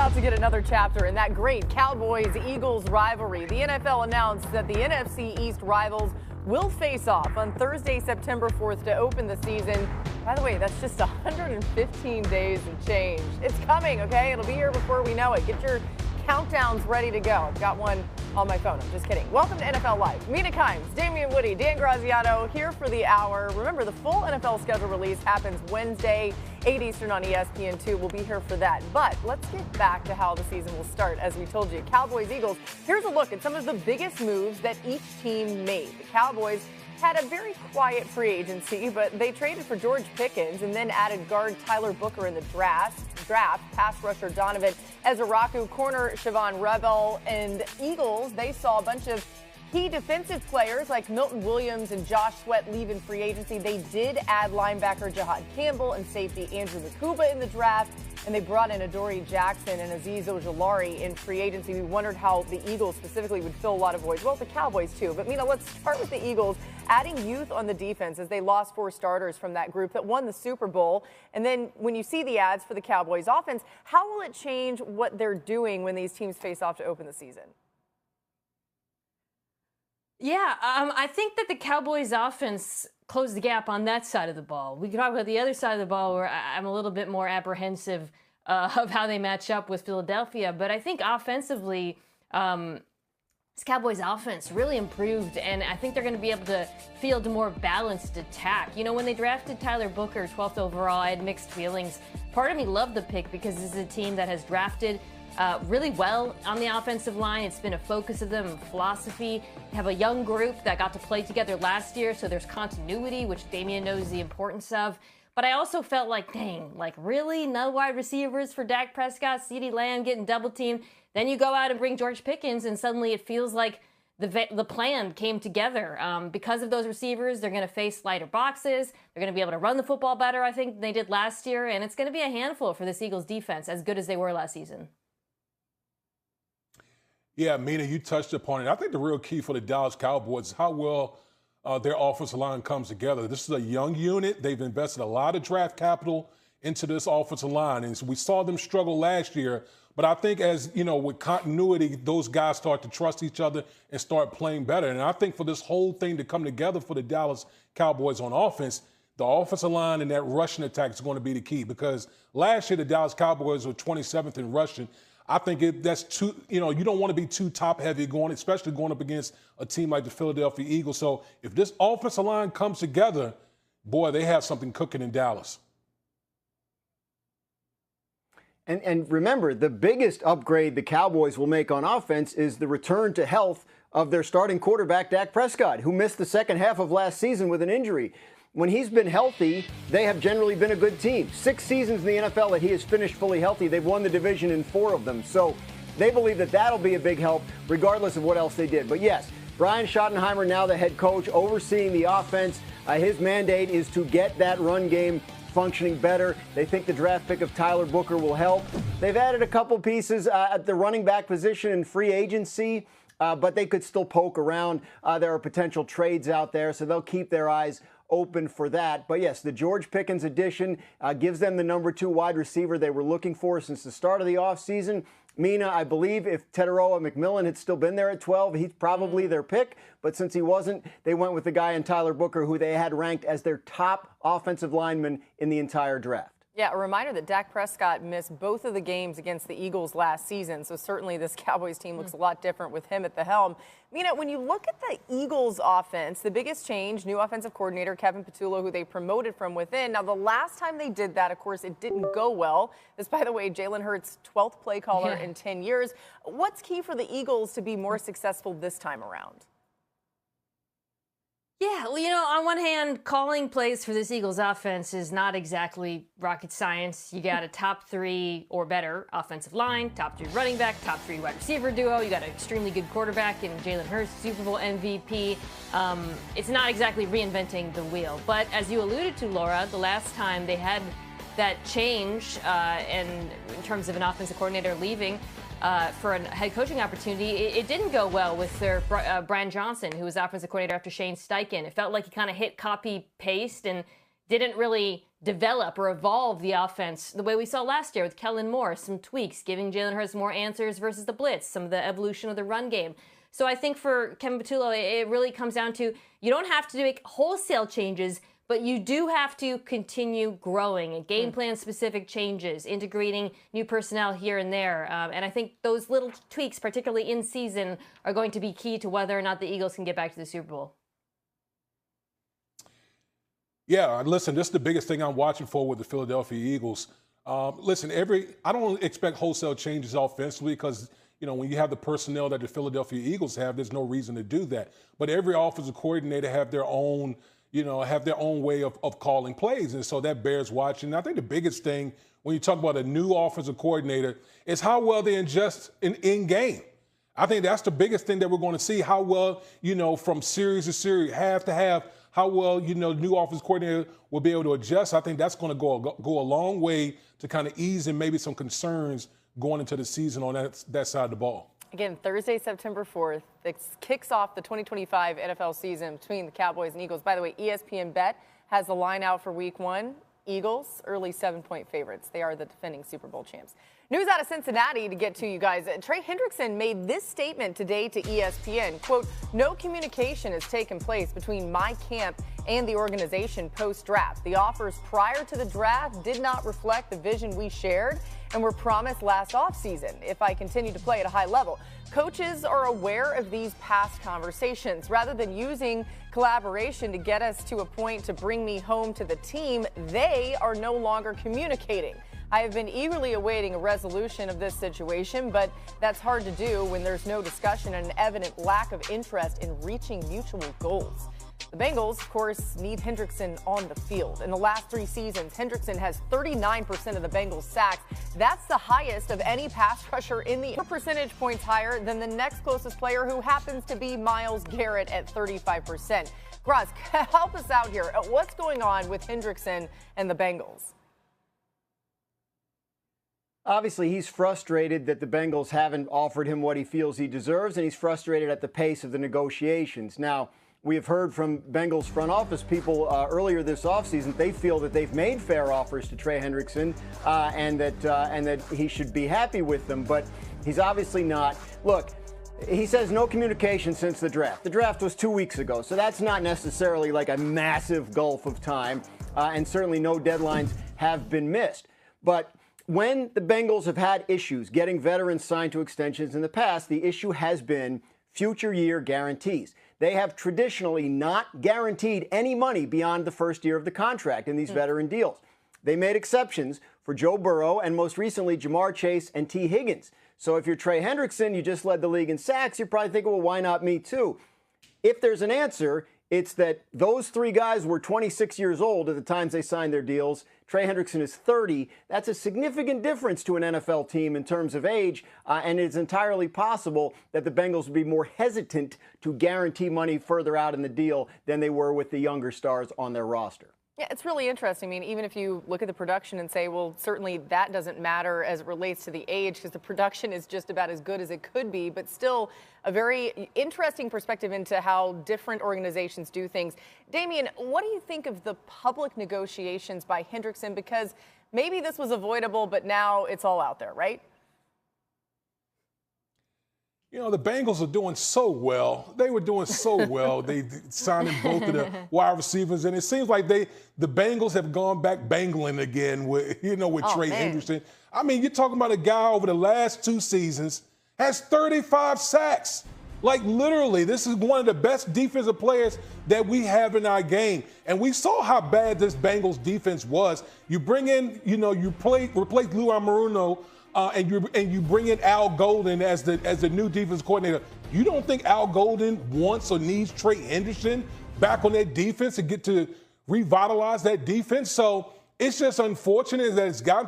about to get another chapter in that great Cowboys-Eagles rivalry. The NFL announced that the NFC East rivals will face off on Thursday, September 4th to open the season. By the way, that's just 115 days and change. It's coming, okay? It'll be here before we know it. Get your countdowns ready to go. I've got one on my phone. I'm just kidding. Welcome to NFL Live. Mina Kimes, Damian Woody, Dan Graziano here for the hour. Remember, the full NFL schedule release happens Wednesday, 8 Eastern on ESPN2. We'll be here for that. But let's get back to how the season will start. As we told you, Cowboys-Eagles. Here's a look at some of the biggest moves that each team made. The Cowboys had a very quiet free agency, but they traded for George Pickens and then added guard Tyler Booker in the draft, pass rusher Donovan Ezeraku, corner Siobhan Rebel, and Eagles, they saw a bunch of key defensive players like Milton Williams and Josh Sweat leave in free agency. They did add linebacker Jahad Campbell and safety Andrew Makuba in the draft, and they brought in Adoree Jackson and Azeez Ojulari in free agency. We wondered how the Eagles specifically would fill a lot of voids. Well, the Cowboys too. But, Mina, let's start with the Eagles adding youth on the defense as they lost 4 starters from that group that won the Super Bowl. And then when you see the ads for the Cowboys offense, how will it change what they're doing when these teams face off to open the season? Yeah, I think that the Cowboys offense closed the gap on that side of the ball. We can talk about the other side of the ball where I'm a little bit more apprehensive of how they match up with Philadelphia. But I think offensively, this Cowboys offense really improved, and I think they're going to be able to field a more balanced attack. You know, when they drafted Tyler Booker, 12th overall, I had mixed feelings. Part of me loved the pick because this is a team that has drafted really well on the offensive line. It's been a focus of them, philosophy. They have a young group that got to play together last year, so there's continuity, which Damian knows the importance of. But I also felt like, dang, like really? No wide receivers for Dak Prescott, CeeDee Lamb getting double teamed. Then you go out and bring George Pickens, and suddenly it feels like the plan came together. Because of those receivers, they're going to face lighter boxes. They're going to be able to run the football better, I think, than they did last year. And it's going to be a handful for this Eagles defense, as good as they were last season. Yeah, Mina, you touched upon it. I think the real key for the Dallas Cowboys is how well their offensive line comes together. This is a young unit. They've invested a lot of draft capital into this offensive line, and so we saw them struggle last year. But I think as, you know, with continuity, those guys start to trust each other and start playing better. And I think for this whole thing to come together for the Dallas Cowboys on offense, the offensive line and that rushing attack is going to be the key, because last year the Dallas Cowboys were 27th in rushing. I think that's too, you know, you don't want to be too top-heavy going, especially going up against a team like the Philadelphia Eagles. So if this offensive line comes together, boy, they have something cooking in Dallas. And remember, the biggest upgrade the Cowboys will make on offense is the return to health of their starting quarterback, Dak Prescott, who missed the second half of last season with an injury. When he's been healthy, they have generally been a good team. 6 seasons in the NFL that he has finished fully healthy. They've won the division in 4 of them. So they believe that that'll be a big help regardless of what else they did. But yes, Brian Schottenheimer, now the head coach, overseeing the offense. His mandate is to get that run game functioning better. They think the draft pick of Tyler Booker will help. They've added a couple pieces at the running back position in free agency, but they could still poke around. There are potential trades out there, so they'll keep their eyes open for that. But yes, the George Pickens addition gives them the number 2 wide receiver they were looking for since the start of the offseason. Mina, I believe if Teteroa McMillan had still been there at 12, he's probably their pick. But since he wasn't, they went with the guy in Tyler Booker, who they had ranked as their top offensive lineman in the entire draft. Yeah, a reminder that Dak Prescott missed both of the games against the Eagles last season, so certainly this Cowboys team looks a lot different with him at the helm. Mina, when you look at the Eagles offense, the biggest change, new offensive coordinator Kevin Patullo, who they promoted from within. Now, the last time they did that, of course, it didn't go well. This, by the way, Jalen Hurts' 12th play caller in 10 years. What's key for the Eagles to be more successful this time around? Yeah, well, you know, on one hand, calling plays for this Eagles offense is not exactly rocket science. You got a top 3 or better offensive line, top 3 running back, top 3 wide receiver duo. You got an extremely good quarterback in Jalen Hurts, Super Bowl MVP. It's not exactly reinventing the wheel. But as you alluded to, Laura, the last time they had that change and in terms of an offensive coordinator leaving, for a head coaching opportunity, it didn't go well with their Brian Johnson, who was offensive coordinator after Shane Steichen. It felt like he kind of hit copy-paste and didn't really develop or evolve the offense the way we saw last year with Kellen Moore, some tweaks, giving Jalen Hurts more answers versus the blitz, some of the evolution of the run game. So I think for Kevin Patullo, it really comes down to you don't have to make wholesale changes, but you do have to continue growing and game plan specific changes, integrating new personnel here and there. And I think those little tweaks, particularly in season, are going to be key to whether or not the Eagles can get back to the Super Bowl. Yeah, listen, this is the biggest thing I'm watching for with the Philadelphia Eagles. Listen, I don't expect wholesale changes offensively because, when you have the personnel that the Philadelphia Eagles have, there's no reason to do that. But every offensive coordinator have their own way of calling plays. And so that bears watching. And I think the biggest thing when you talk about a new offensive coordinator is how well they adjust in game. I think that's the biggest thing that we're going to see, how well, from series to series, half to half, how well, the new offensive coordinator will be able to adjust. I think that's going to go a long way to kind of ease and maybe some concerns going into the season on that side of the ball. Again, Thursday, September 4th, it kicks off the 2025 NFL season between the Cowboys and Eagles. By the way, ESPN Bet has the line out for Week 1. Eagles, early 7-point favorites. They are the defending Super Bowl champs. News out of Cincinnati to get to you guys. Trey Hendrickson made this statement today to ESPN, quote, "No communication has taken place between my camp and the organization post-draft. The offers prior to the draft did not reflect the vision we shared and were promised last offseason if I continue to play at a high level. Coaches are aware of these past conversations. Rather than using collaboration to get us to a point to bring me home to the team, they are no longer communicating. I have been eagerly awaiting a resolution of this situation, but that's hard to do when there's no discussion and an evident lack of interest in reaching mutual goals." The Bengals, of course, need Hendrickson on the field. In the last 3 seasons, Hendrickson has 39% of the Bengals sacks. That's the highest of any pass rusher in the percentage points higher than the next closest player, who happens to be Myles Garrett at 35%. Graz, help us out here. What's going on with Hendrickson and the Bengals? Obviously, he's frustrated that the Bengals haven't offered him what he feels he deserves, and he's frustrated at the pace of the negotiations. Now, we have heard from Bengals front office people earlier this offseason. They feel that they've made fair offers to Trey Hendrickson and that he should be happy with them, but he's obviously not. Look, he says no communication since the draft. The draft was 2 weeks ago, so that's not necessarily like a massive gulf of time, and certainly no deadlines have been missed. But when the Bengals have had issues getting veterans signed to extensions in the past, the issue has been future year guarantees. They have traditionally not guaranteed any money beyond the first year of the contract in these veteran deals. They made exceptions for Joe Burrow and most recently Jamar Chase and T. Higgins. So if you're Trey Hendrickson, you just led the league in sacks, you're probably thinking, well, why not me too? If there's an answer, it's that those 3 guys were 26 years old at the times they signed their deals. Trey Hendrickson is 30. That's a significant difference to an NFL team in terms of age, and it's entirely possible that the Bengals would be more hesitant to guarantee money further out in the deal than they were with the younger stars on their roster. Yeah, it's really interesting. I mean, even if you look at the production and say, well, certainly that doesn't matter as it relates to the age because the production is just about as good as it could be, but still a very interesting perspective into how different organizations do things. Damian, what do you think of the public negotiations by Hendrickson? Because maybe this was avoidable, but now it's all out there, right? The Bengals are doing so well. They were doing so well. They signed both of the wide receivers, and it seems like the Bengals have gone back bangling again with Trey Hendrickson. I mean, you're talking about a guy over the last 2 seasons has 35 sacks. Like, literally, this is one of the best defensive players that we have in our game. And we saw how bad this Bengals defense was. You bring in, you replace Lou Anarumo, and you bring in Al Golden as the new defense coordinator. You don't think Al Golden wants or needs Trey Hendrickson back on that defense to get to revitalize that defense? So it's just unfortunate that it's gotten